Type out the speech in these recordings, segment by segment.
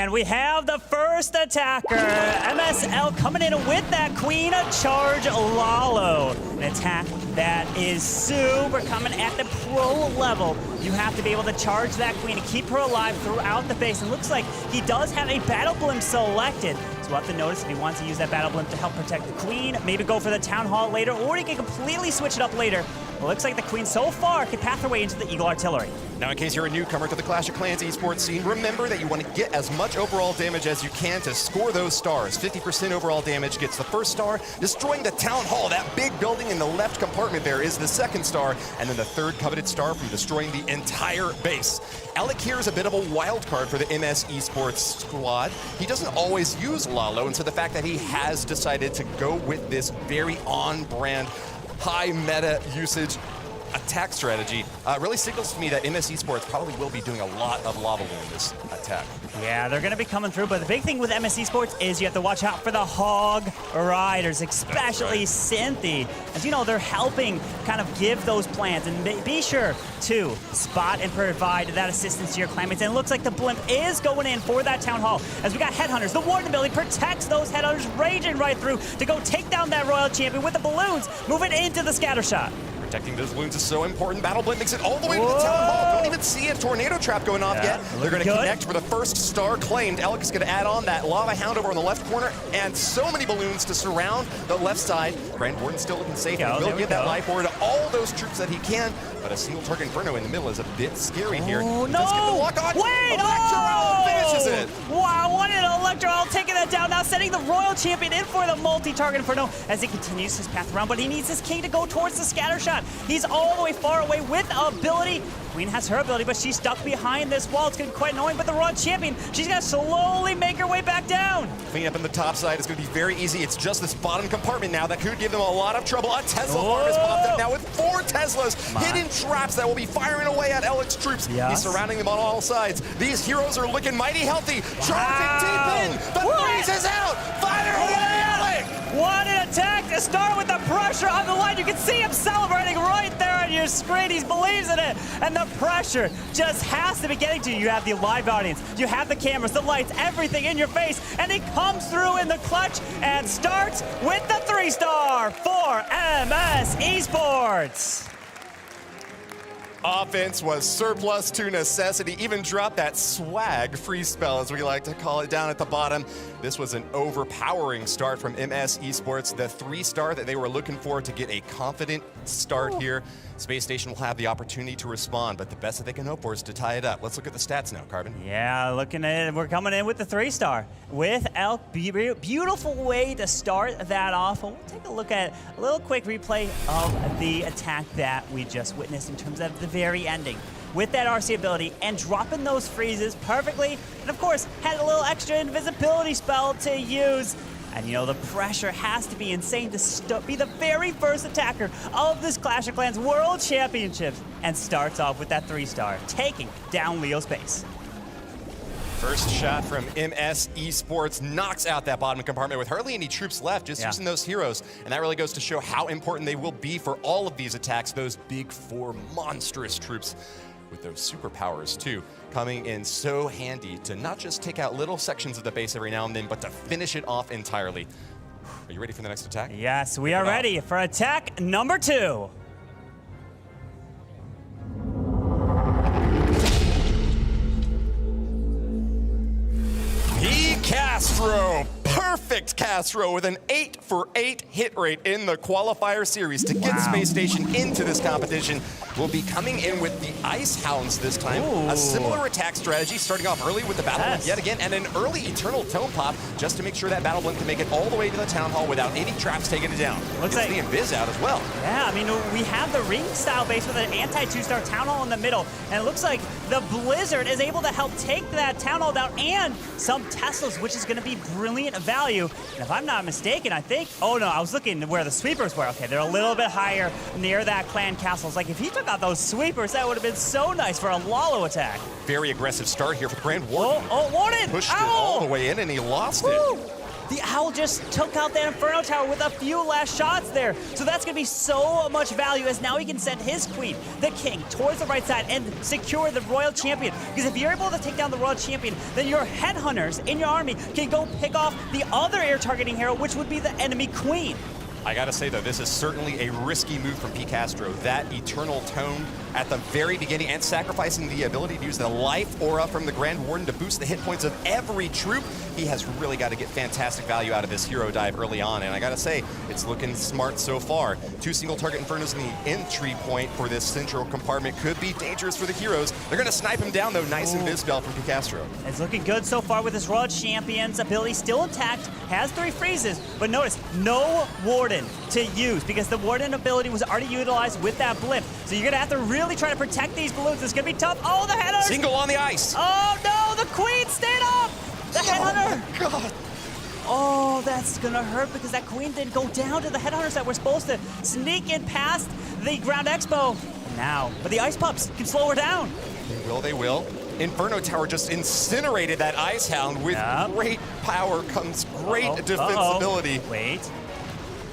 And we have the first attacker, MSL, coming in with that Queen Charge Lalo. An attack that is super common at the pro level. You have to be able to charge that Queen and keep her alive throughout the base. And it looks like he does have a Battle Blimp selected. So we'll have to notice if he wants to use that Battle Blimp to help protect the Queen, maybe go for the Town Hall later, or he can completely switch it up later. It looks like the Queen so far can path her way into the Eagle Artillery. Now, in case you're a newcomer to the Clash of Clans esports scene, remember that you want to get as much overall damage as you can to score those stars. 50% overall damage gets the first star. Destroying the Town Hall, that big building in the left compartment there, is the second star. And then the third coveted star from destroying the entire base. Alec here is a bit of a wild card for the MS esports squad. He doesn't always use Lalo, and so the fact that he has decided to go with this very on-brand, high meta usage attack strategy really signals to me that MS esports probably will be doing a lot of lava in this attack. Yeah, they're going to be coming through, but the big thing with MS esports is you have to watch out for the Hog Riders, especially Cynthia. As you know, they're helping kind of give those plans, and be sure to spot and provide that assistance to your clanmates. And it looks like the Blimp is going in for that Town Hall, as we got Headhunters. The Warden ability protects those Headhunters, raging right through to go take down that Royal Champion with the balloons, moving into the scatter shot. Protecting those balloons is so important. Battle Blimp makes it all the way to the Town Hall. Don't even see a tornado trap going off yet. They're going to connect for the first star claimed. Alec is going to add on that Lava Hound over on the left corner, and so many balloons to surround the left side. Grand Warden still looking safe. He will get that life forward to all those troops that he can, but a single target Inferno in the middle is a bit scary here. Oh, no! Get the lock on. Wait! Electro finishes it. Wow, what an Electro taking that down. Now sending the Royal Champion in for the multi-target Inferno as he continues his path around, but he needs his King to go towards the scatter shot. He's all the way far away with ability. Queen has her ability, but she's stuck behind this wall. It's going to be quite annoying, but the Royal Champion, she's going to slowly make her way back down. Clean up in the top side is going to be very easy. It's just this bottom compartment now that could give them a lot of trouble. A Tesla farm has popped up now with 4 Teslas. Hidden traps that will be firing away at Alec's troops. He's surrounding them on all sides. These heroes are looking mighty healthy. Charging deep in. The breeze is out. Fire away, Alec. What an attack to start with the pressure on the line. You can see him celebrating right there on your screen. He believes in it. And the pressure just has to be getting to you. You have the live audience. You have the cameras, the lights, everything in your face. And he comes through in the clutch and starts with the 3-star for MS esports. Offense was surplus to necessity. Even dropped that swag free spell, as we like to call it, down at the bottom. This was an overpowering start from MS esports. The 3-star that they were looking for to get a confident start here. Space Station will have the opportunity to respond, but the best that they can hope for is to tie it up. Let's look at the stats now, Carbon. Yeah, looking at it, we're coming in with the 3-star with Elk. Beautiful way to start that off. We'll take a look at a little quick replay of the attack that we just witnessed in terms of the very ending. With that RC ability and dropping those freezes perfectly, and of course, had a little extra invisibility spell to use. And you know, the pressure has to be insane to be the very first attacker of this Clash of Clans World Championships, and starts off with that 3-star, taking down Leo's base. First shot from MS esports knocks out that bottom compartment with hardly any troops left, just using those heroes. And that really goes to show how important they will be for all of these attacks, those big 4 monstrous troops with those superpowers too, coming in so handy to not just take out little sections of the base every now and then, but to finish it off entirely. Are you ready for the next attack? Yes, we are ready for attack number 2. Castro, perfect Castro with an 8-for-8 hit rate in the qualifier series to get Space Station into this competition. Will be coming in with the Ice Hounds this time. A similar attack strategy, starting off early with the Battle Blimp yet again, and an early Eternal Tone Pop just to make sure that Battle Blimp can make it all the way to the Town Hall without any traps taking it down. Looks like the Invis out as well. Yeah, I mean, we have the ring style base with an anti-2-star Town Hall in the middle, and it looks like the Blizzard is able to help take that Town Hall down and some Teslas, which is going to be brilliant value. And if I'm not mistaken, I think, oh no, I was looking where the sweepers were. Okay, they're a little bit higher near that clan castle. It's like if he took out those sweepers, that would have been so nice for a Lalo attack. Very aggressive start here for the Grand Warden. Warden! Pushed it all the way in and he lost it. The Owl just took out that Inferno Tower with a few last shots there. So that's going to be so much value as now he can send his queen, the king, towards the right side and secure the Royal Champion. Because if you're able to take down the Royal Champion, then your headhunters in your army can go pick off the other air targeting hero, which would be the enemy queen. I gotta say though, this is certainly a risky move from Picastro. That Eternal Tone at the very beginning and sacrificing the ability to use the life aura from the Grand Warden to boost the hit points of every troop. He has really got to get fantastic value out of this hero dive early on, and I gotta say, it's looking smart so far. 2 single target Infernos in the entry point for this central compartment could be dangerous for the heroes. They're gonna snipe him down though, nice invis spell from Picastro. It's looking good so far with his Royal Champion's ability still intact, has 3 freezes, but notice, no Warden to use because the Warden ability was already utilized with that blimp. So you're gonna have to really try to protect these balloons. It's gonna be tough. Oh, the headers! Single on the ice! Oh no, the Queen stayed up! The headhunter! Oh my God! Oh, that's gonna hurt because that Queen didn't go down to the headhunters that were supposed to sneak in past the Ground Expo. Now, but the Ice Pups can slow her down. They will. Inferno Tower just incinerated that Ice Hound. With great power comes great defensibility. Wait.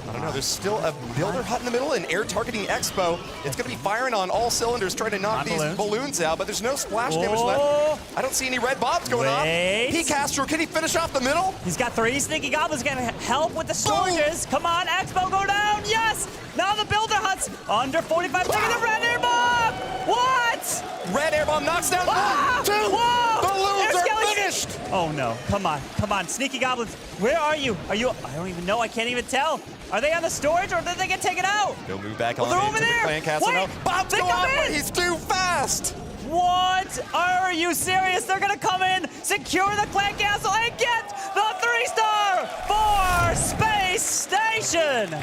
I don't know, there's still a Builder Hut in the middle, an air targeting Expo. It's gonna be firing on all cylinders, trying to knock these balloons out, but there's no splash damage left. I don't see any red bombs going off. Picastro, can he finish off the middle? He's got 3 sneaky goblins gonna help with the soldiers. Come on, Expo, go down, yes! Now the Builder Huts, under 45 seconds, the red air bomb! What? Red air bomb knocks down 1, 2, balloons are finished! Oh no, come on, sneaky goblins, where are you? I don't even know, I can't even tell. Are they on the storage or did they get taken out? They'll move back on over into the there. clan castle now. Bombs go off, but he's too fast! What? Are you serious? They're gonna come in, secure the clan castle, and get the 3-star for Space Station!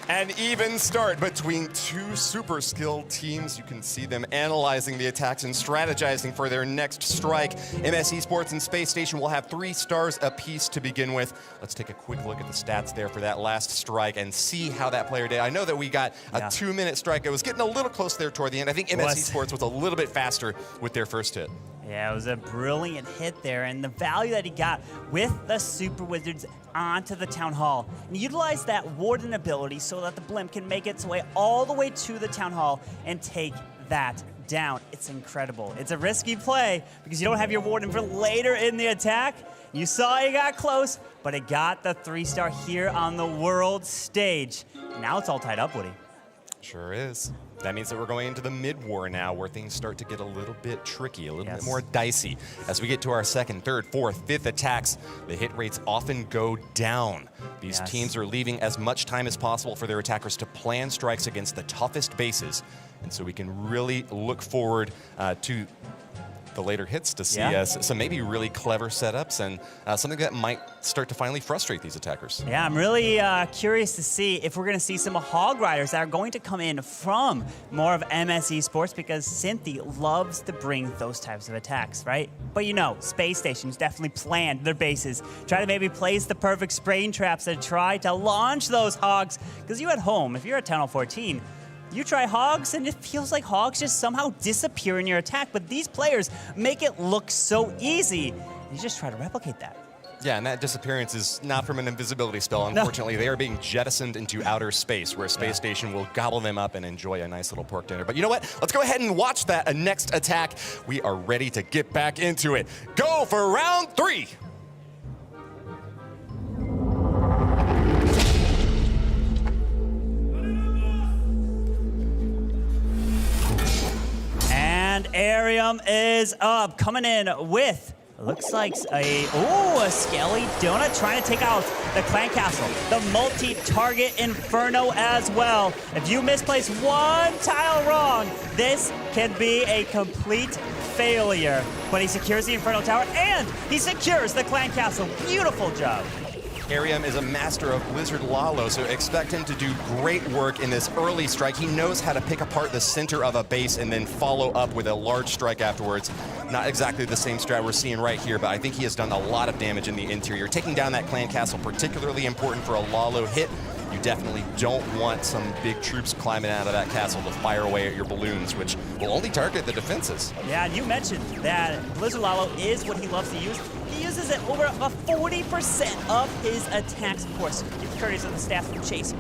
An even start between 2 super skilled teams. You can see them analyzing the attacks and strategizing for their next strike. MS Esports and Space Station will have 3 stars apiece to begin with. Let's take a quick look at the stats there for that last strike and see how that player did. I know that we got a 2-minute strike. It was getting a little close there toward the end. I think MS Esports was a little bit faster with their first hit. Yeah, it was a brilliant hit there, and the value that he got with the Super Wizards onto the Town Hall. And utilize that Warden ability so that the blimp can make its way all the way to the Town Hall and take that down. It's incredible. It's a risky play because you don't have your Warden for later in the attack. You saw he got close, but it got the 3-star here on the world stage. Now it's all tied up, Woody. Sure is. That means that we're going into the mid-war now where things start to get a little bit tricky, a little bit more dicey. As we get to our 2nd, 3rd, 4th, 5th attacks, the hit rates often go down. These teams are leaving as much time as possible for their attackers to plan strikes against the toughest bases. And so we can really look forward to the later hits to see some maybe really clever setups and something that might start to finally frustrate these attackers. Yeah, I'm really curious to see if we're going to see some Hog Riders that are going to come in from more of MS Esports because Cynthia loves to bring those types of attacks, right? But you know, Space Station's definitely planned their bases, try to maybe place the perfect spraying traps to try to launch those Hogs. Because you at home, if you're at Town Hall 14, you try Hogs, and it feels like Hogs just somehow disappear in your attack, but these players make it look so easy. You just try to replicate that. Yeah, and that disappearance is not from an invisibility spell. Unfortunately, they are being jettisoned into outer space, where Space Station will gobble them up and enjoy a nice little pork dinner. But you know what? Let's go ahead and watch that next attack. We are ready to get back into it. Go for round 3. And Arium is up, coming in with, looks like a Skelly Donut trying to take out the Clan Castle. The multi-target Inferno as well. If you misplace one tile wrong, this can be a complete failure. But he secures the Inferno Tower and he secures the Clan Castle. Beautiful job. Arium is a master of Blizzard Lalo, so expect him to do great work in this early strike. He knows how to pick apart the center of a base and then follow up with a large strike afterwards. Not exactly the same strat we're seeing right here, but I think he has done a lot of damage in the interior. Taking down that Clan Castle, particularly important for a Lalo hit. you definitely don't want some big troops climbing out of that castle to fire away at your balloons, which will only target the defenses. Yeah, and you mentioned that Blizzard Lalo is what he loves to use. He uses it over about 40% of his attacks, of course. Courteous of the stats from Chase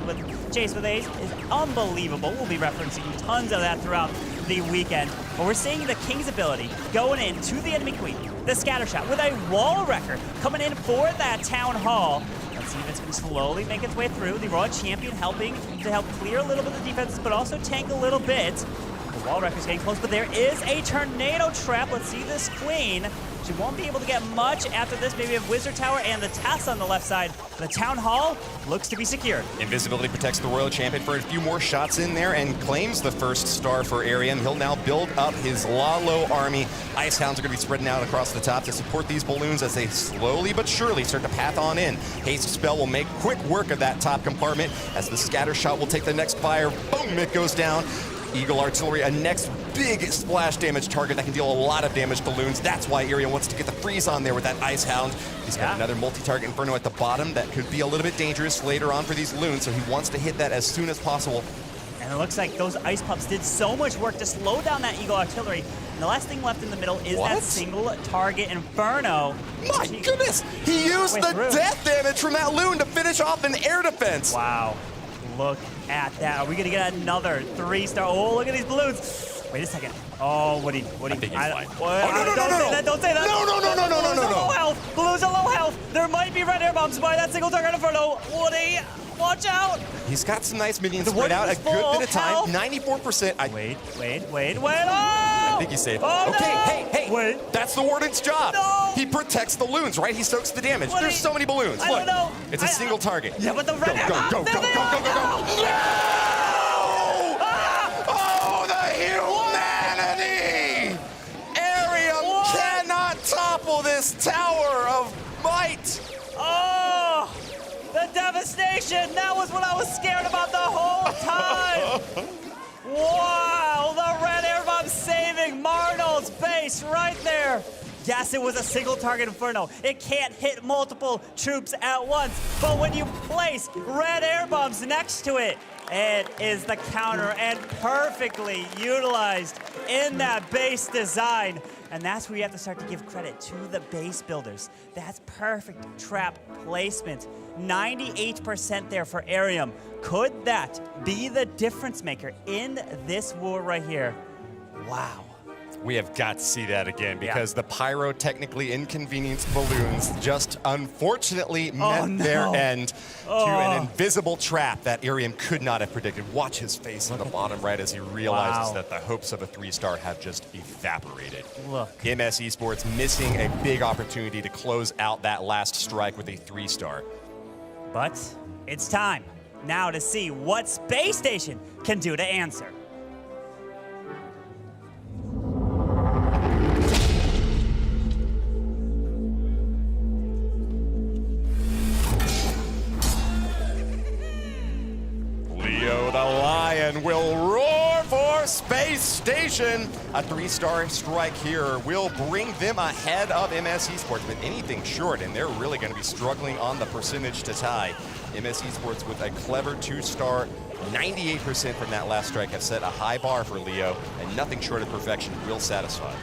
with Ace is unbelievable. We'll be referencing tons of that throughout the weekend. But we're seeing the King's ability going into the enemy queen. The scatter shot with a wall wrecker coming in for that town hall. Let's see if it's going to slowly make its way through. The Raw Champion helping to help clear a little bit of the defenses, but also tank a little bit. The wall wrecker's getting close, but there is a tornado trap. Let's see this queen. She won't be able to get much after this. Maybe a Wizard Tower and the Tess on the left side. The Town Hall looks to be secured. Invisibility protects the Royal Champion for a few more shots in there and claims the first star for Arium. He'll now build up his Lalo army. Ice Hounds are going to be spreading out across the top to support these balloons as they slowly but surely start to path on in. Haste Spell will make quick work of that top compartment as the scatter shot will take the next fire. Boom, it goes down. Eagle Artillery, a next big splash damage target that can deal a lot of damage to balloons. That's why Arium wants to get the freeze on there with that Ice Hound. He's got another multi-target Inferno at the bottom that could be a little bit dangerous later on for these loons, so he wants to hit that as soon as possible. And it looks like those Ice Pups did so much work to slow down that Eagle Artillery. And the last thing left in the middle is that single target Inferno. My goodness! He used the death damage from that loon to finish off an air defense. Wow. Look at that. Are we going to get another 3-star? Oh, look at these balloons. Wait a second. Oh, what do you... I think he's fine. Don't say that. No. Low health. Balloons are low health. There might be red air bombs by that single target Inferno. Woody, watch out. He's got some nice minions spread out a good bit of time. 94%. Wait. Oh! I think he's safe. Oh, okay, no! hey. Wait. That's the Warden's job. No! He protects the loons, right? He soaks the damage. There's so many balloons. I don't know. It's a single target. Yeah, but the red air bombs. Go. No! Oh, the humanity! Arium cannot topple this tower of might. Oh, the devastation. That was what I was scared about the whole time. Wow, the red air bomb saving Marnold's base right there. Yes, it was a single target Inferno. It can't hit multiple troops at once, but when you place red air bombs next to it, it is the counter and perfectly utilized in that base design. And that's where you have to start to give credit to the base builders. That's perfect trap placement. 98% there for Arium. Could that be the difference maker in this war right here? Wow. We have got to see that again because the pyrotechnically inconvenienced balloons just unfortunately met their end to an invisible trap that Arium could not have predicted. Watch his face on the bottom right as he realizes that the hopes of a 3-star have just evaporated. Look. MS Esports missing a big opportunity to close out that last strike with a 3-star. But it's time now to see what Space Station can do to answer. Leo the Lion will roar for Space Station. A 3-star strike here will bring them ahead of MS Esports, but anything short, and they're really going to be struggling on the percentage to tie. MS Esports with a clever 2-star, 98% from that last strike have set a high bar for Leo, and nothing short of perfection will satisfy.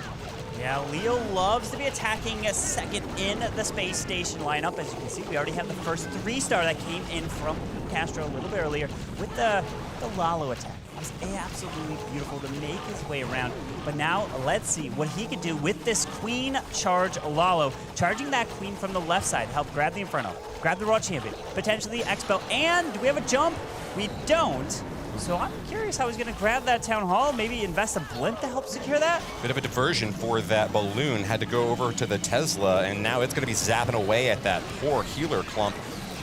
Yeah, Leo loves to be attacking a second in the Space Station lineup. As you can see, we already have the first 3-star that came in from Castro a little bit earlier with the Lalo attack. It was absolutely beautiful to make his way around. But now, let's see what he could do with this Queen Charge Lalo. Charging that Queen from the left side, help grab the Inferno, grab the Raw Champion, potentially Expo, and do we have a jump? We don't. So I'm curious how he's going to grab that Town Hall, maybe invest a blimp to help secure that? Bit of a diversion for that balloon. Had to go over to the Tesla, and now it's going to be zapping away at that poor healer clump.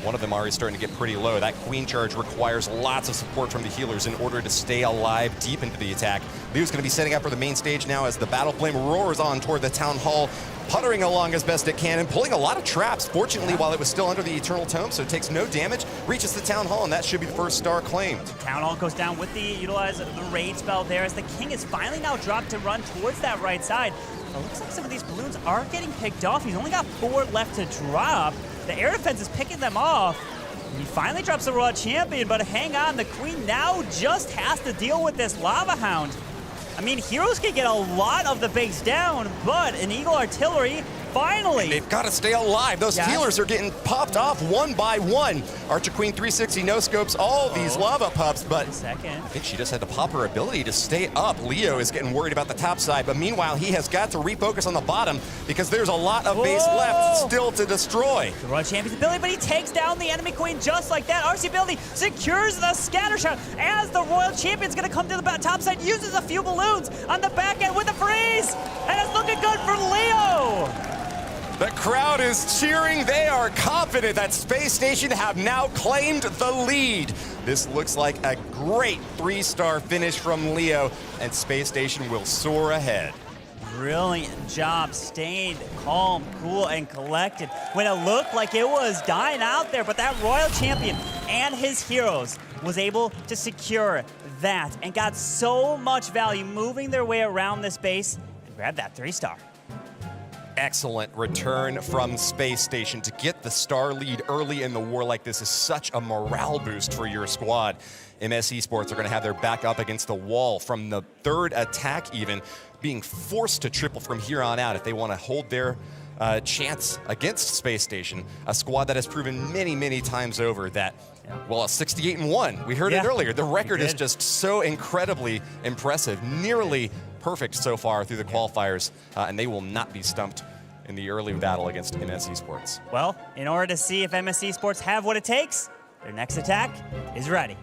One of them already starting to get pretty low. That Queen Charge requires lots of support from the healers in order to stay alive deep into the attack. Leo's going to be setting up for the main stage now as the Battle Flame roars on toward the Town Hall, puttering along as best it can and pulling a lot of traps, fortunately, while it was still under the Eternal Tome, so it takes no damage, reaches the Town Hall, and that should be the first star claimed. Town Hall goes down with utilize the raid spell there as the King is finally now dropped to run towards that right side. It looks like some of these balloons are getting picked off. He's only got 4 left to drop. The air defense is picking them off. He finally drops the Royal Champion, but hang on, the Queen now just has to deal with this Lava Hound. I mean, heroes can get a lot of the base down, but an Eagle Artillery, finally. They've got to stay alive. Those healers are getting popped off one by one. Archer Queen 360 no-scopes all these lava pups, but I think she just had to pop her ability to stay up. Leo is getting worried about the top side, but meanwhile, he has got to refocus on the bottom because there's a lot of base left still to destroy. The Royal Champion's ability, but he takes down the enemy Queen just like that. RC ability secures the scatter shot as the Royal Champion's going to come to the top side, uses a few balloons on the back end with a freeze, and it's looking good for Leo. The crowd is cheering. They are confident that Space Station have now claimed the lead. This looks like a great 3-star finish from Leo, and Space Station will soar ahead. Brilliant job, staying calm, cool, and collected when it looked like it was dying out there, but that Royal Champion and his heroes was able to secure that and got so much value moving their way around this base and grab that 3-star. Excellent return from Space Station. To get the star lead early in the war like this is such a morale boost for your squad. MS Esports are going to have their back up against the wall from the 3rd attack even, being forced to triple from here on out if they want to hold their chance against Space Station, a squad that has proven many, many times over that, well, a 68-1. We heard it earlier. The record is just so incredibly impressive, nearly perfect so far through the qualifiers, and they will not be stumped in the early battle against MS Esports. Well, in order to see if MS Esports have what it takes, their next attack is ready.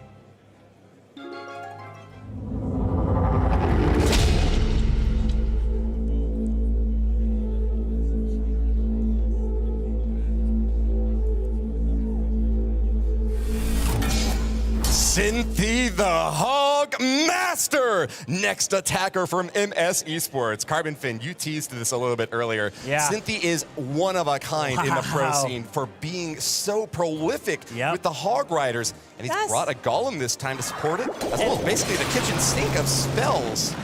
Cynthia the Hog Master, next attacker from MS Esports. Carbon Fin, you teased this a little bit earlier. Cynthia is one of a kind in the pro scene for being so prolific with the Hog Riders. And he's brought a Golem this time to support it, as well as basically the kitchen sink of spells.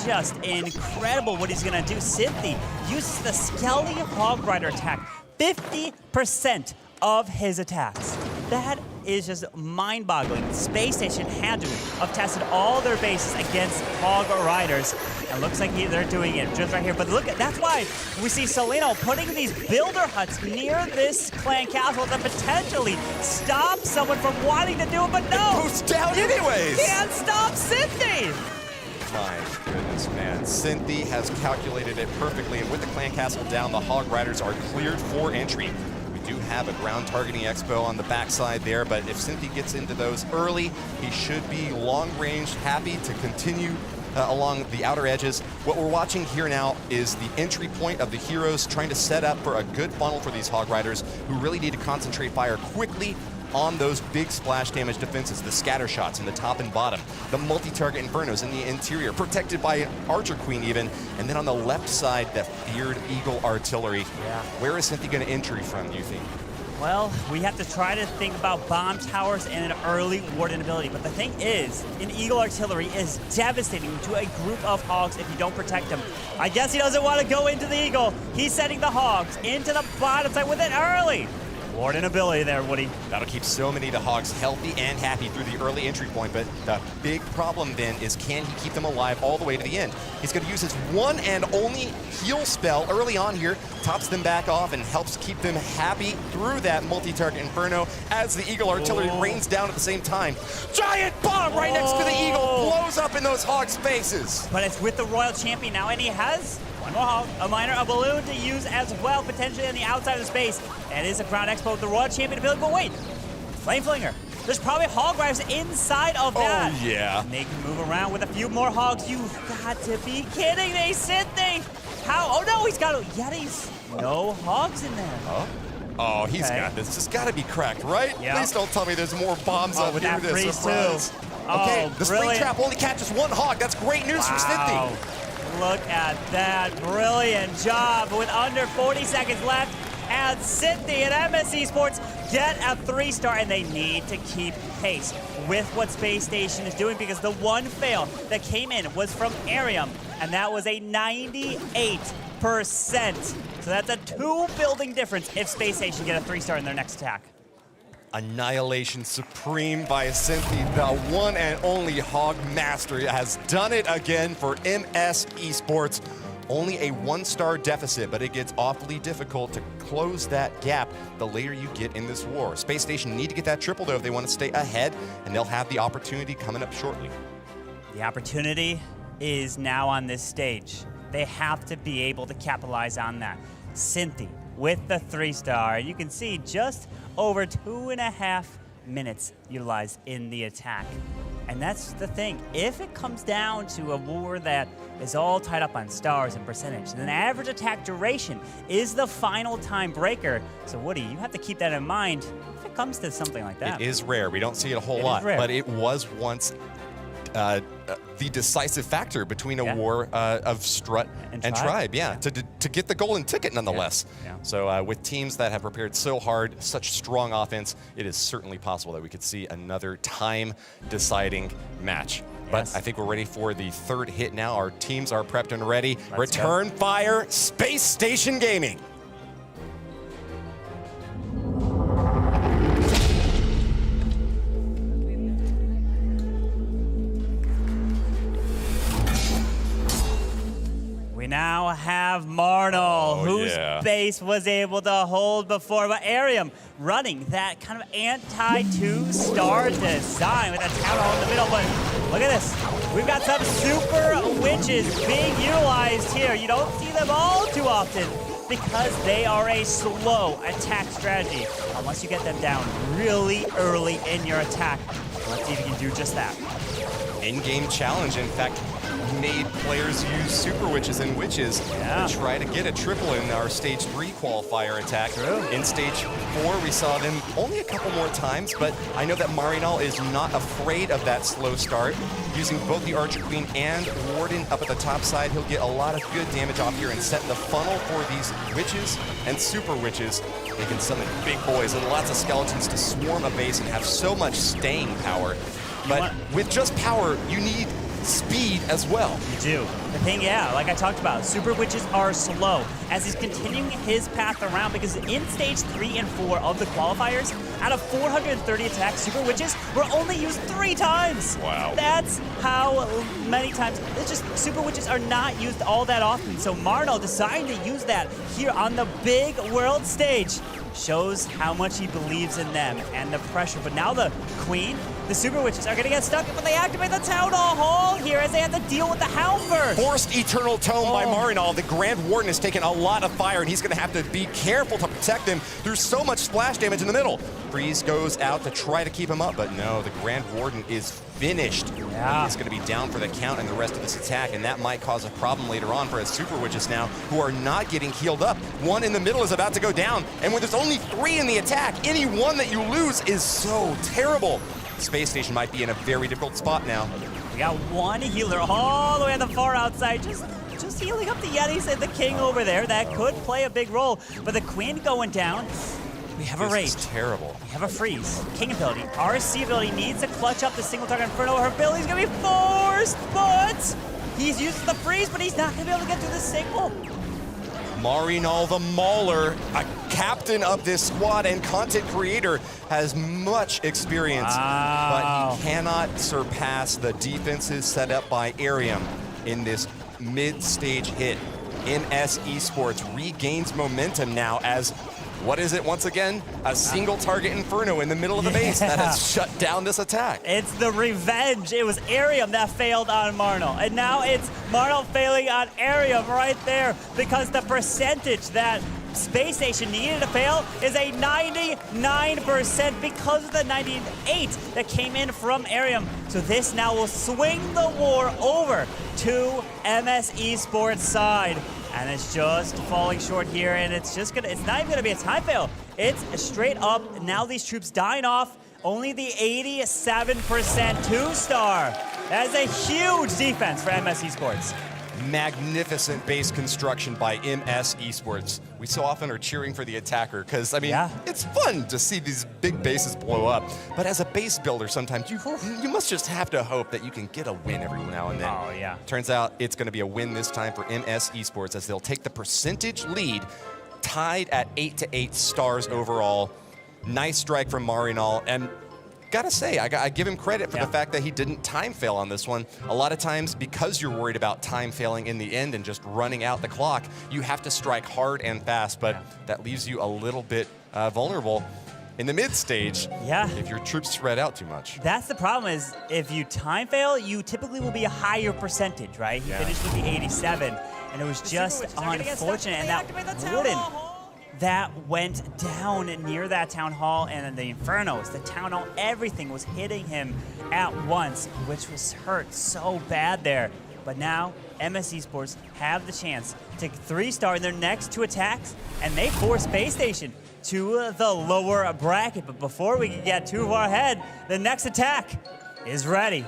Just incredible what he's going to do. Cynthia uses the Skelly Hog Rider attack, 50% of his attacks. That is just mind-boggling. Space Station had to have tested all their bases against Hog Riders. And looks like they're doing it just right here. But look, that's why we see Soleno putting these builder huts near this clan castle to potentially stop someone from wanting to do it, but no! It goes down anyways! Can't stop Cynthia! My goodness, man. Cynthia has calculated it perfectly, and with the clan castle down, the Hog Riders are cleared for entry. Do have a ground targeting expo on the backside there, but if Cynthia gets into those early, he should be long range, happy to continue along the outer edges. What we're watching here now is the entry point of the heroes trying to set up for a good funnel for these Hog Riders who really need to concentrate fire quickly on those big splash damage defenses, the scatter shots in the top and bottom, the multi-target infernos in the interior, protected by an Archer Queen even, and then on the left side, the feared Eagle Artillery. Where is Cynthia going to entry from, do you think? Well, we have to try to think about bomb towers and an early warden ability, but the thing is, an Eagle Artillery is devastating to a group of Hogs if you don't protect them. I guess he doesn't want to go into the Eagle. He's setting the Hogs into the bottom side with it early. Warden ability there, Woody. That'll keep so many of the Hogs healthy and happy through the early entry point, but the big problem then is, can he keep them alive all the way to the end? He's going to use his one and only heal spell early on here, tops them back off and helps keep them happy through that multi-target inferno as the Eagle Artillery rains down at the same time. Giant bomb right next to the Eagle, blows up in those Hog spaces. But it's with the Royal Champion now, and he has one more Hog, a miner, a balloon to use as well, potentially on the outside of the space. That is a Crown Expo with the Royal Champion ability, but wait, Flame Flinger. There's probably Hog Riders inside of that. Oh, yeah. And they can move around with a few more Hogs. You've got to be kidding me, Cynthia. How? Oh, no, he's got Yetis. No Hogs in there. Oh, he's got this. It's got to be cracked, right? Yeah. Please don't tell me there's more bombs up with here. that freeze, surprise. Okay, the spring trap only catches one Hog. That's great news for Cynthia. Look at that. Brilliant job with under 40 seconds left. And Cynthia and MS Esports get a 3-star, and they need to keep pace with what Space Station is doing, because the one fail that came in was from Arium, and that was a 98%. So that's a 2 building difference if Space Station get a 3-star in their next attack. Annihilation Supreme by Cynthia, the one and only Hog Master, has done it again for MS Esports. Only a 1-star deficit, but it gets awfully difficult to close that gap the later you get in this war. Space Station need to get that triple though if they want to stay ahead, and they'll have the opportunity coming up shortly. The opportunity is now on this stage. They have to be able to capitalize on that. Cynthia with the 3-star. You can see just over 2.5 minutes utilized in the attack. And that's the thing. If it comes down to a war that is all tied up on stars and percentage, then average attack duration is the final time breaker. So Woody, you have to keep that in mind if it comes to something like that. It is rare. We don't see it a whole lot, but it was once the decisive factor between a war of Strut and Tribe, to get the golden ticket nonetheless. So with teams that have prepared so hard, such strong offense, it is certainly possible that we could see another time-deciding match. But I think we're ready for the third hit now. Our teams are prepped and ready. Return fire, Space Station Gaming. We now have Marnal, whose base was able to hold before, but Arium running that kind of anti-2-star design with a town hall in the middle. But look at this. We've got some super witches being utilized here. You don't see them all too often because they are a slow attack strategy unless you get them down really early in your attack. Let's see if you can do just that. In-game challenge, in fact, made players use Super Witches and Witches to try to get a triple in our Stage 3 qualifier attack. In Stage 4, we saw them only a couple more times, but I know that Marinal is not afraid of that slow start. Using both the Archer Queen and Warden up at the top side, he'll get a lot of good damage off here and set the funnel for these Witches and Super Witches. They can summon big boys and lots of skeletons to swarm a base and have so much staying power. But with just power, you need speed as well. You do. The thing, like I talked about, Super Witches are slow as he's continuing his path around because in Stage 3 and 4 of the qualifiers, out of 430 attacks, Super Witches were only used 3 times. Wow. That's how many times. It's just Super Witches are not used all that often. So Marnal deciding to use that here on the big world stage shows how much he believes in them and the pressure. But now the Queen, the Super Witches are going to get stuck when they activate the Town Hall here as they have to deal with the Hound first. Forced Eternal Tome by Marinal. The Grand Warden has taken a lot of fire, and he's going to have to be careful to protect them. There's so much splash damage in the middle. Freeze goes out to try to keep him up, but no, the Grand Warden is finished. He is going to be down for the count in the rest of this attack, and that might cause a problem later on for his Super Witches now, who are not getting healed up. One in the middle is about to go down, and when there's only 3 in the attack, any one that you lose is so terrible. Space Station might be in a very difficult spot now. We got one healer all the way on the far outside, just healing up the Yetis and the King over there. That could play a big role, but the Queen going down. We have a raid. This is terrible. We have a freeze. King ability. RC ability needs to clutch up the single target Inferno. Her ability's gonna be forced, but he's using the freeze, but he's not gonna be able to get through the signal. Marinal the Mauler, a captain of this squad and content creator, has much experience, but he cannot surpass the defenses set up by Arium in this mid-stage hit. MS Esports regains momentum now as, what is it once again? A single target Inferno in the middle of the base that has shut down this attack. It's the revenge. It was Arium that failed on Marnal, and now it's Marnal failing on Arium right there because the percentage that Space Station needed to fail is a 99% because of the 98 that came in from Arium. So this now will swing the war over to MS Esports side. And it's just falling short here, and it's not even gonna be a time fail. It's straight up. Now these troops dying off. Only the 87% 2-star. That is a huge defense for MS Esports. Magnificent base construction by MS Esports. We so often are cheering for the attacker because, I mean, it's fun to see these big bases blow up. But as a base builder, sometimes you must just have to hope that you can get a win every now and then. Turns out it's going to be a win this time for MS Esports as they'll take the percentage lead, tied at 8 to 8 stars overall. Nice strike from Marinol, and gotta say, I give him credit for the fact that he didn't time fail on this one. A lot of times, because you're worried about time failing in the end and just running out the clock, you have to strike hard and fast, but that leaves you a little bit vulnerable in the mid stage if your troops spread out too much. That's the problem, is if you time fail, you typically will be a higher percentage, right? He finished with the 87, and it was just unfortunate, and that wooden that went down near that Town Hall, and the Infernos, the Town Hall, everything was hitting him at once, which was hurt so bad there. But now, MS Esports have the chance to 3-star in their next 2 attacks, and they force Space Station to the lower bracket. But before we can get too far ahead, the next attack is ready.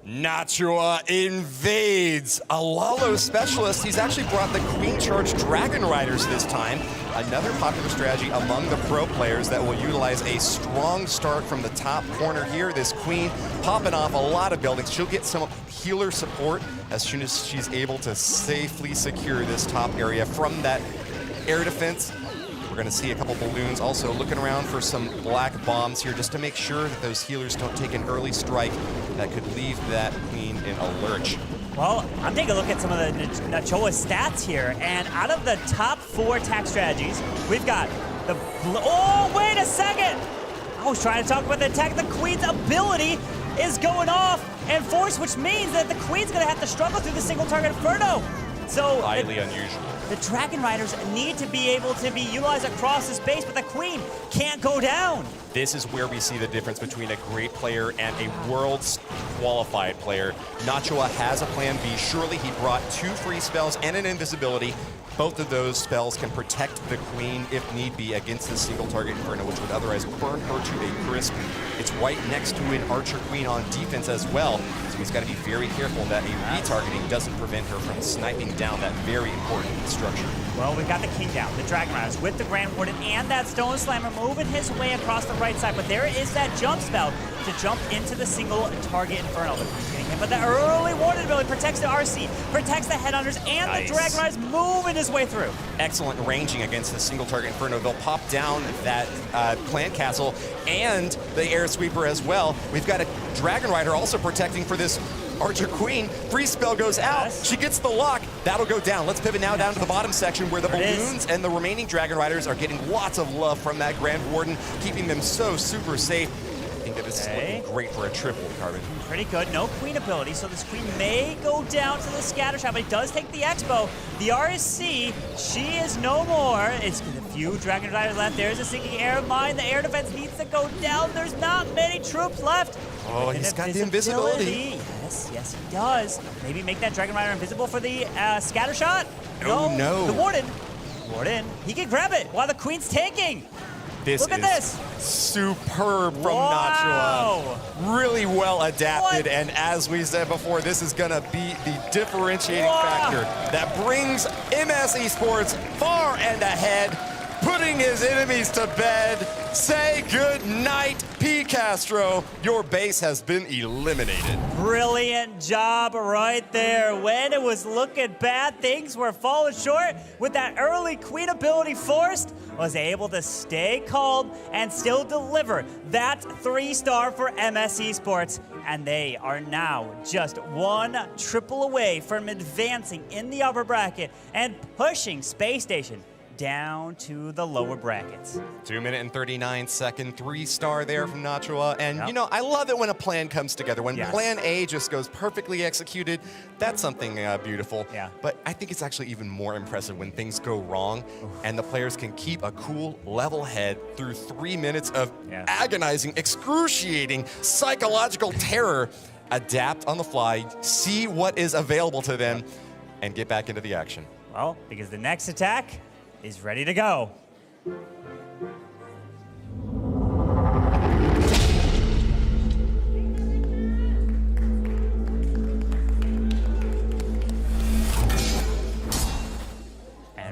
Nachua invades. A Lalo specialist. He's actually brought the Queen Charge Dragon Riders this time. Another popular strategy among the pro players that will utilize a strong start from the top corner here. This Queen popping off a lot of buildings. She'll get some healer support as soon as she's able to safely secure this top area from that air defense. We're going to see a couple balloons also looking around for some black bombs here just to make sure that those healers don't take an early strike that could leave that Queen in a lurch. Well, I'm taking a look at some of the Nachoa stats here, and out of the top 4 attack strategies, we've got the... Oh, wait a second! I was trying to talk about the attack. The Queen's ability is going off and force, which means that the Queen's going to have to struggle through the single target Inferno. So highly unusual. The Dragon Riders need to be able to be utilized across the space, but the Queen can't go down. This is where we see the difference between a great player and a Worlds qualified player. Nachua has a plan B. Surely he brought 2 free spells and an invisibility. Both of those spells can protect the Queen, if need be, against the single target Inferno, which would otherwise burn her to a crisp. It's right next to an Archer Queen on defense as well, so he's got to be very careful that a retargeting doesn't prevent her from sniping down that very important structure. Well, we've got the King down, the Dragon Riders with the Grand Warden and that Stone Slammer moving his way across the right side, but there is that jump spell to jump into the single target Inferno. The Queen's getting hit, but the early Warden ability protects the RC, protects the Headhunters, and the Dragon Riders moving his way through. Excellent ranging against the single target Inferno. They'll pop down that Clan Castle and the Air Sweeper as well. We've got a Dragon Rider also protecting for this Archer Queen. Free spell goes out. She gets the lock. That'll go down. Let's pivot now down to the bottom section where the balloons and the remaining Dragon Riders are getting lots of love from that Grand Warden, keeping them so super safe. I think that this is looking great for a triple, Carbon. Pretty good. No Queen ability, so this Queen may go down to the scatter shot, but it does take the Expo. The RSC, she is no more. It's a few Dragon Riders left. There's a sinking air mine. The air defense needs to go down. There's not many troops left. Oh, he's got the invisibility. Yes, he does. Maybe make that Dragon Rider invisible for the scatter shot. Oh, no. The Warden, he can grab it while the Queen's tanking. Look at this. Superb from Nachua. Really well adapted, and as we said before, this is gonna be the differentiating factor that brings MS Esports far and ahead, putting his enemies to bed. Say good night, P. Castro. Your base has been eliminated. Brilliant job right there. When it was looking bad, things were falling short. With that early Queen ability forced, was able to stay calm and still deliver that 3-star for MS Esports. And they are now just 1 triple away from advancing in the upper bracket and pushing Space Station down to the lower brackets. 2 minute and 39 second 3-star there from Nachua. And you know, I love it when a plan comes together. When plan A just goes perfectly executed, that's something beautiful. But I think it's actually even more impressive when things go wrong and the players can keep a cool, level head through 3 minutes of agonizing, excruciating, psychological terror, adapt on the fly, see what is available to them, and get back into the action. Well, because the next attack is ready to go.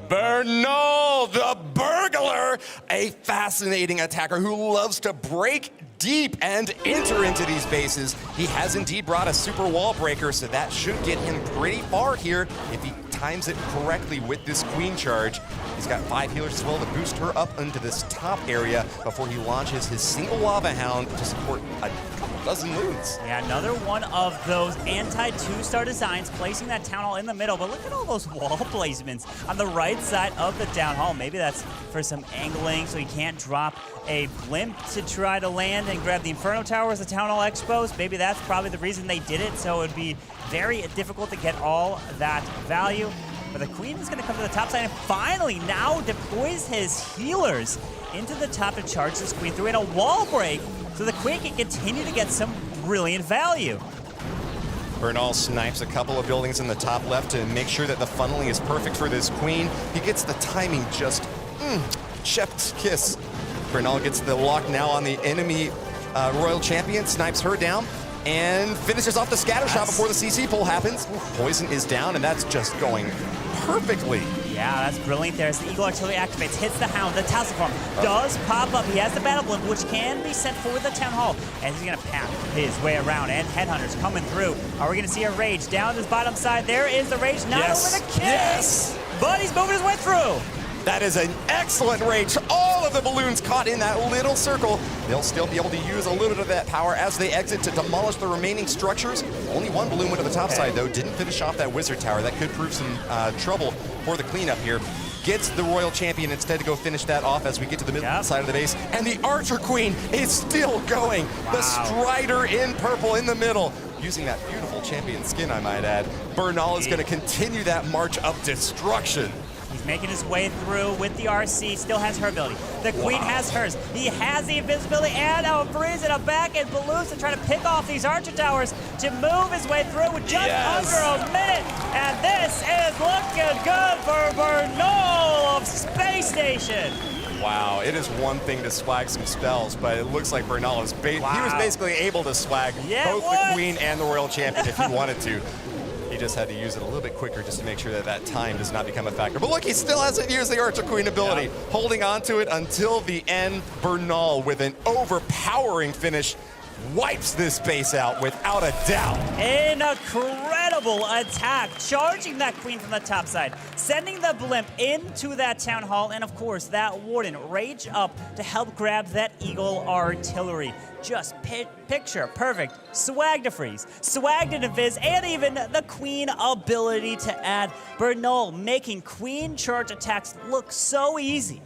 Bernal, the burglar, a fascinating attacker who loves to break deep and enter into these bases. He has indeed brought a super wall breaker, so that should get him pretty far here if he times it correctly with this queen charge. He's got 5 healers as well to boost her up into this top area before he launches his single lava hound to support a couple dozen loons. Yeah, another one of those anti-2-star designs, placing that town hall in the middle. But look at all those wall placements on the right side of the town hall. Maybe that's for some angling so he can't drop a blimp to try to land and grab the Inferno Tower as the town hall exposed. Maybe that's probably the reason they did it, so it would be very difficult to get all that value. But the queen is going to come to the top side and finally now deploys his healers into the top to charge this queen through in a wall break so the queen can continue to get some brilliant value. Bernal snipes a couple of buildings in the top left to make sure that the funneling is perfect for this queen. He gets the timing just chef's kiss. Bernal gets the lock now on the enemy royal champion, snipes her down, and finishes off the scatter shot before the CC pull happens. Poison is down, and that's just going perfectly. Yeah, that's brilliant there as the Eagle Artillery activates, hits the Hound, the Tassel Farm does pop up. He has the Battle Blimp, which can be sent for the Town Hall, and he's going to path his way around, and Headhunters coming through. Are we going to see a Rage down this bottom side? There is the Rage, not over the kill. Yes! But he's moving his way through. That is an excellent rage. All of the balloons caught in that little circle. They'll still be able to use a little bit of that power as they exit to demolish the remaining structures. Only one balloon went to the top side, though. Didn't finish off that wizard tower. That could prove some trouble for the cleanup here. Gets the royal champion instead to go finish that off as we get to the middle side of the base. And the archer queen is still going. Wow. The strider in purple in the middle. Using that beautiful champion skin, I might add. Bernal is going to continue that march of destruction. He's making his way through with the RC, still has her ability. The queen has hers. He has the invisibility and a breeze and a back and balloons to try to pick off these archer towers to move his way through with just under a minute. And this is looking good for Bernal of Space Station. Wow, it is one thing to swag some spells, but it looks like Bernal is he was basically able to swag both the queen and the royal champion if he wanted to. He just had to use it a little bit quicker just to make sure that that time does not become a factor. But look, he still hasn't used the Archer Queen ability. Holding on to it until the end. Bernal, with an overpowering finish, wipes this base out without a doubt. An incredible attack, charging that queen from the top side, sending the blimp into that town hall, and of course that warden rage up to help grab that eagle artillery. Just picture perfect swag to freeze, swag to invis, and even the queen ability to add. Bernal making queen charge attacks look so easy.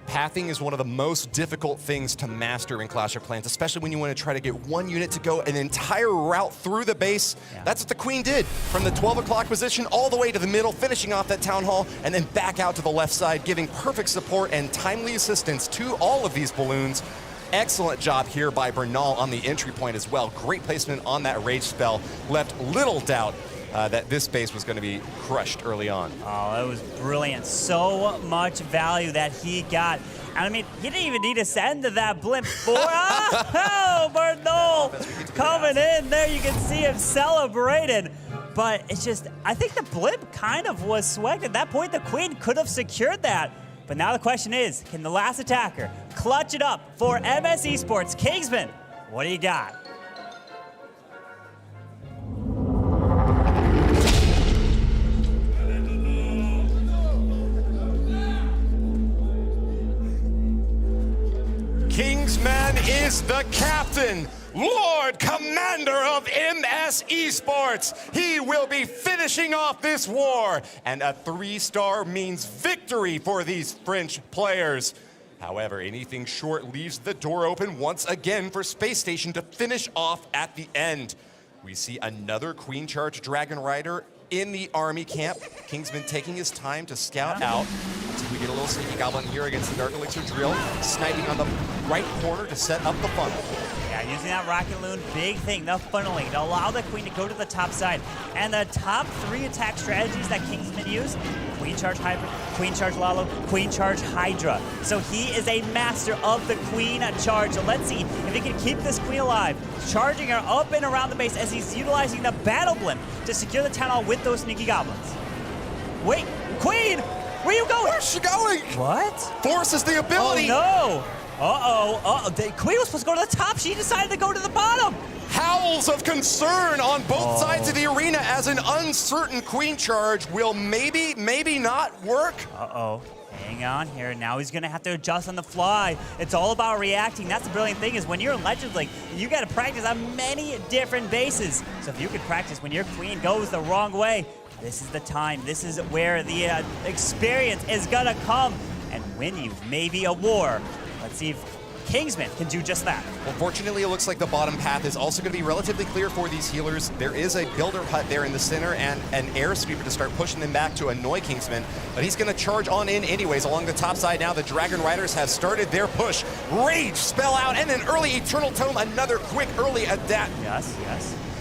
Pathing is one of the most difficult things to master in Clash of Clans, especially when you want to try to get one unit to go an entire route through the base. That's what the queen did, from the 12 o'clock position all the way to the middle, finishing off that town hall, and then back out to the left side, giving perfect support and timely assistance to all of these balloons. Excellent job here by Bernal on the entry point as well. Great placement on that rage spell. Left little doubt that this base was going to be crushed early on. Oh, it was brilliant. So much value that he got. I mean, he didn't even need to send to that blimp for oh, Bernal coming in there. You can see him celebrating. But it's just, I think the blimp kind of was swagged. At that point, the queen could have secured that. But now the question is, can the last attacker clutch it up for MS Esports? Kingsman, what do you got? Kingsman is the captain, Lord Commander of MS Esports. He will be finishing off this war, and a 3-star means victory for these French players. However, anything short leaves the door open once again for Space Station to finish off at the end. We see another Queen Charge Dragon Rider in the army camp. Kingsman taking his time to scout out. So we get a little sneaky goblin here against the Dark Elixir Drill, sniping on the right corner to set up the funnel. Yeah, using that Rocket Loon, big thing, the funneling, to allow the queen to go to the top side. And the top 3 attack strategies that Kingsman used, Queen Charge Hybrid, Queen Charge Lalo, Queen Charge Hydra. So he is a master of the Queen Charge. So let's see if he can keep this queen alive, charging her up and around the base as he's utilizing the Battle Blimp to secure the town hall with those sneaky goblins. Wait, Queen! Where are you going? Where's she going? What? Forces the ability. Oh, no. Uh-oh. The queen was supposed to go to the top. She decided to go to the bottom. Howls of concern on both sides of the arena as an uncertain queen charge will maybe not work. Uh-oh. Hang on here. Now he's going to have to adjust on the fly. It's all about reacting. That's the brilliant thing is when you're in Legends League, you got to practice on many different bases. So if you could practice when your queen goes the wrong way, this is the time. This is where the experience is going to come and win you maybe a war. Let's see if Kingsman can do just that. Well, fortunately, it looks like the bottom path is also going to be relatively clear for these healers. There is a builder hut there in the center and an air sweeper to start pushing them back to annoy Kingsman, but he's going to charge on in anyways. Along the top side now, the Dragon Riders have started their push. Rage, spell out, and an early Eternal Tome, another quick early adapt. Yes.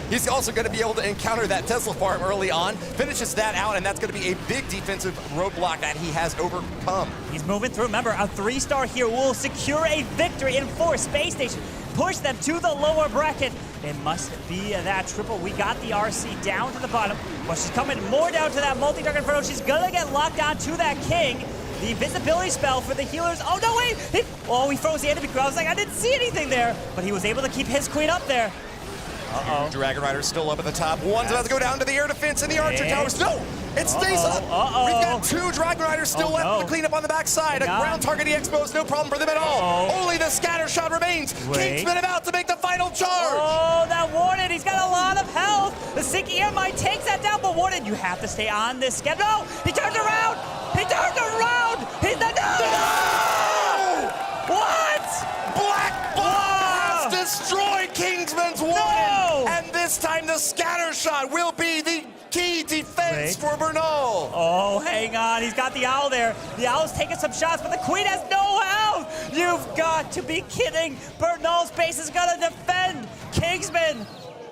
He's also going to be able to encounter that Tesla farm early on, finishes that out, and that's going to be a big defensive roadblock that he has overcome. He's moving through. Remember, a 3-star here will secure a victory and force Space Station. Push them to the lower bracket. It must be that triple. We got the RC down to the bottom. Well, she's coming more down to that multi-target inferno. She's going to get locked on to that king. The invisibility spell for the healers. Oh, no, wait. He froze the enemy crowd. I was like, I didn't see anything there. But he was able to keep his queen up there. Uh-oh. Dragon Rider's still up at the top. One's about to go down to the air defense and the Archer Towers. No! It stays up! We've got 2 Dragon Riders still left to clean up on the backside. A ground target exposed, no problem for them at all. Only the scatter shot remains. Kingsman about to make the final charge. Oh, that Warden, he's got a lot of health. The Sinking Air Mine takes that down, but Warden, you have to stay on this schedule. No! He turns around! He turns around! He's the no! What? Black Bomb has destroyed Kingsman's Warden! No! And this time the scatter shot will be the key defense for Bernal. Oh, hang on. He's got the Owl there. The Owl's taking some shots, but the Queen has no health. You've got to be kidding. Bernal's base is going to defend. Kingsman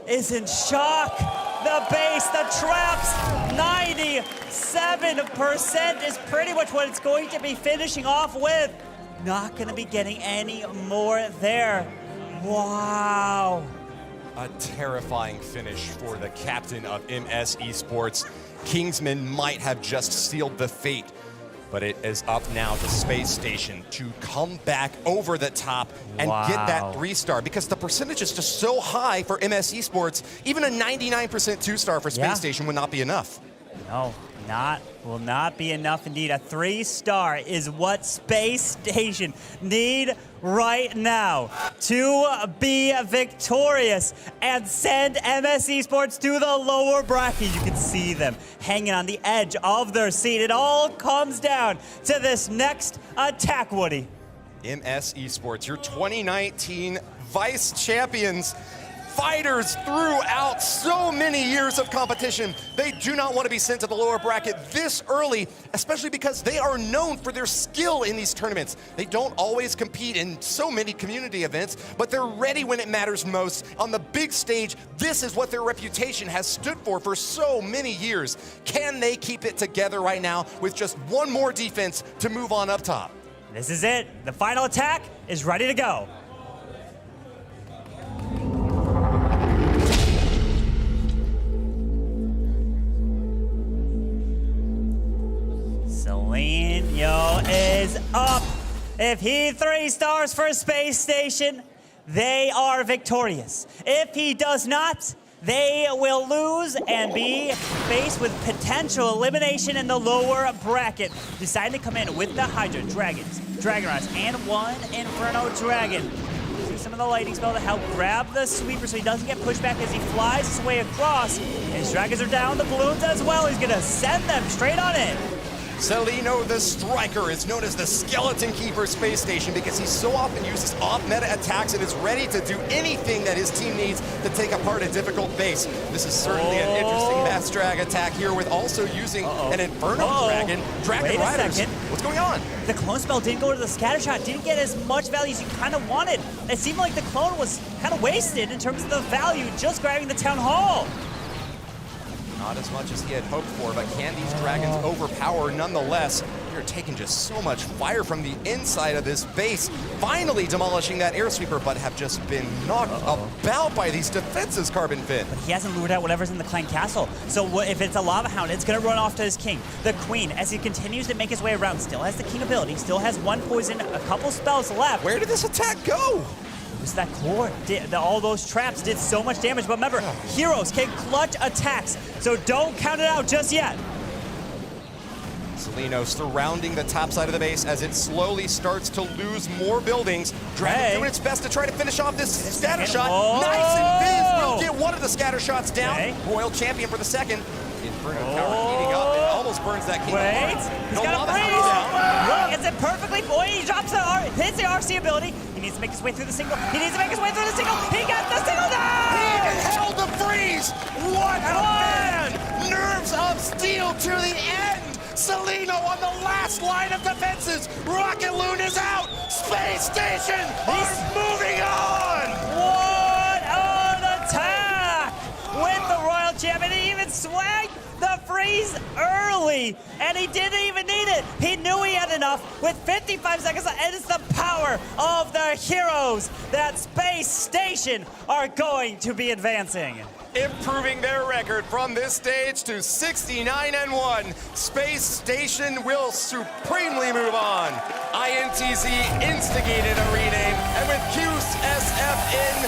is in shock. The base, the traps, 97% is pretty much what it's going to be finishing off with. Not going to be getting any more there. Wow. A terrifying finish for the captain of MS Esports. Kingsman might have just sealed the fate, but it is up now to Space Station to come back over the top and get that 3-star because the percentage is just so high for MS Esports. Even a 99% 2-star for Space Station would not be enough. No, will not be enough indeed. A 3-star is what Space Station need right now to be victorious and send MS Esports to the lower bracket. You can see them hanging on the edge of their seat. It all comes down to this next attack, Woody. MS Esports, your 2019 vice champions. Fighters throughout so many years of competition. They do not want to be sent to the lower bracket this early, especially because they are known for their skill in these tournaments. They don't always compete in so many community events, but they're ready when it matters most. On the big stage, this is what their reputation has stood for so many years. Can they keep it together right now with just one more defense to move on up top? This is it. The final attack is ready to go. Celinho is up. If he 3-stars for Space Station, they are victorious. If he does not, they will lose and be faced with potential elimination in the lower bracket. Deciding to come in with the Hydra, Dragons, Dragon Rise, and 1 Inferno Dragon. See some of the lightning spell to help grab the sweeper so he doesn't get pushed back as he flies his way across. His dragons are down, the balloons as well. He's gonna send them straight on in. Celino the Striker is known as the Skeleton Keeper Space Station because he so often uses off-meta attacks and is ready to do anything that his team needs to take apart a difficult base. This is certainly an interesting Mass Drag attack here with also using an Inferno Dragon. Dragon Riders. What's going on? The clone spell didn't go to the scatter shot, didn't get as much value as you kind of wanted. It seemed like the clone was kind of wasted in terms of the value, just grabbing the Town Hall. Not as much as he had hoped for, but can these dragons overpower nonetheless? We are taking just so much fire from the inside of this base, finally demolishing that air sweeper, but have just been knocked about by these defenses, Carbon Fin. But he hasn't lured out whatever's in the Clan Castle. So if it's a Lava Hound, it's going to run off to his king. The Queen, as he continues to make his way around, still has the king ability, still has one poison, a couple spells left. Where did this attack go? It was that core. All those traps did so much damage, but remember, heroes can clutch attacks, so don't count it out just yet. Celino surrounding the top side of the base as it slowly starts to lose more buildings. Dragon doing its best to try to finish off this scatter shot. Nice, and Viz will get one of the scatter shots down. Royal champion for the second. Inferno tower heating up. It almost burns that king. He's got a freeze. Look, it's it perfectly. Boy, he drops hits the RC ability. He needs to make his way through the single. He needs to make his way through the single. He got the single down. He even held the freeze. What a man! Nerves of steel to the end. Celino on the last line of defenses. Rocket Loon is out. Space Station is moving on. What an attack with the Royal Champion. He even swagged the freeze early, and he didn't even need it. He knew he had enough with 55 seconds, and it's the power of the heroes that Space Station are going to be advancing. Improving their record from this stage to 69-1. Space Station will supremely move on. INTZ instigated a rename, and with QSF in,